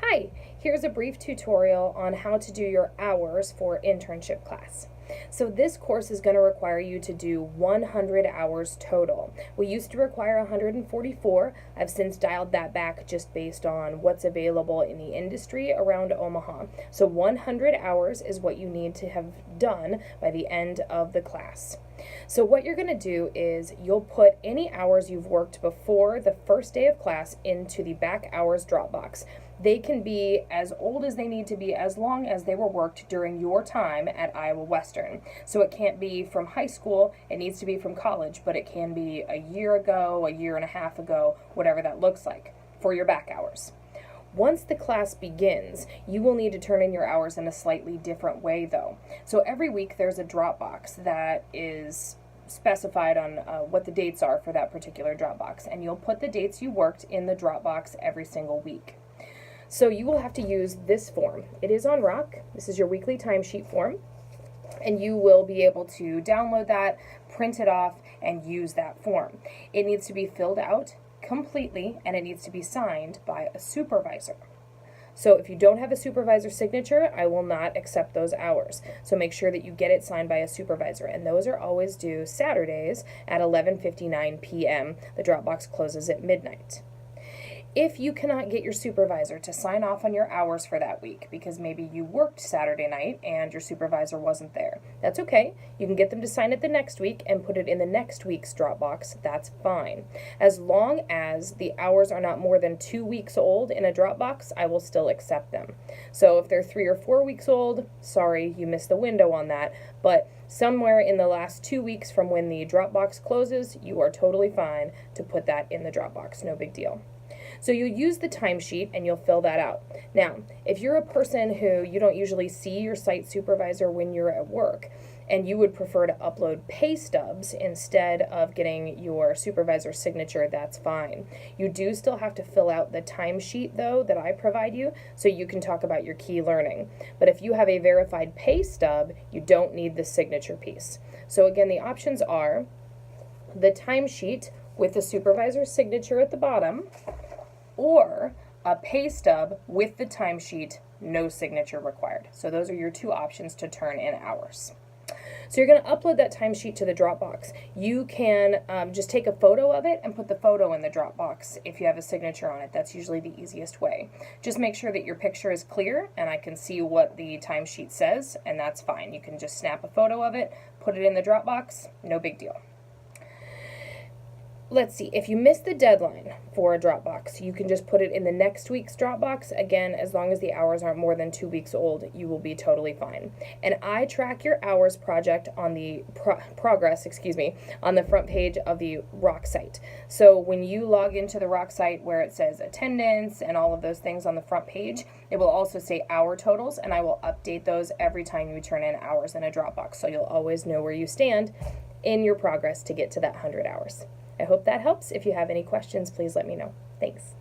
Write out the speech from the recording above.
Hi, here's a brief tutorial on how to do your hours for internship class. So this course is going to require you to do 100 hours total. We used to require 144. I've since dialed that back just based on what's available in the industry around Omaha. So 100 hours is what you need to have done by the end of the class. So what you're going to do is you'll put any hours you've worked before the first day of class into the back hours Dropbox. They can be as old as they need to be as long as they were worked during your time at Iowa Western. So it can't be from high school, it needs to be from college, but it can be a year ago, a year and a half ago, whatever that looks like for your back hours. Once the class begins, you will need to turn in your hours in a slightly different way though. So every week there's a Dropbox that is specified on what the dates are for that particular Dropbox, and you'll put the dates you worked in the Dropbox every single week. So you will have to use this form. It is on Rock. This is your weekly timesheet form, and you will be able to download that, print it off, and use that form. It needs to be filled out completely, and it needs to be signed by a supervisor. So if you don't have a supervisor signature, I will not accept those hours. So make sure that you get it signed by a supervisor, and those are always due Saturdays at 11:59 p.m. The Dropbox closes at midnight. If you cannot get your supervisor to sign off on your hours for that week because maybe you worked Saturday night and your supervisor wasn't there, that's okay. You can get them to sign it the next week and put it in the next week's Dropbox. That's fine. As long as the hours are not more than 2 weeks old in a Dropbox, I will still accept them. So if they're 3 or 4 weeks old, sorry, you missed the window on that, but somewhere in the last 2 weeks from when the Dropbox closes, you are totally fine to put that in the Dropbox. No big deal. So you'll use the timesheet and you'll fill that out. Now, if you're a person who you don't usually see your site supervisor when you're at work, and you would prefer to upload pay stubs instead of getting your supervisor's signature, that's fine. You do still have to fill out the timesheet though that I provide you so you can talk about your key learning. But if you have a verified pay stub, you don't need the signature piece. So again, the options are the timesheet with the supervisor's signature at the bottom, or a pay stub with the timesheet, no signature required. So those are your two options to turn in hours. So you're going to upload that timesheet to the Dropbox. You can just take a photo of it and put the photo in the Dropbox if you have a signature on it. That's usually the easiest way. Just make sure that your picture is clear and I can see what the timesheet says, and that's fine. You can just snap a photo of it, put it in the Dropbox, no big deal. Let's see, if you miss the deadline for a Dropbox, you can just put it in the next week's Dropbox. Again, as long as the hours aren't more than 2 weeks old, you will be totally fine. And I track your hours project on the progress, on the front page of the Rock site. So when you log into the Rock site where it says attendance and all of those things on the front page, it will also say hour totals, and I will update those every time you turn in hours in a Dropbox. So you'll always know where you stand in your progress to get to that 100 hours. I hope that helps. If you have any questions, please let me know. Thanks.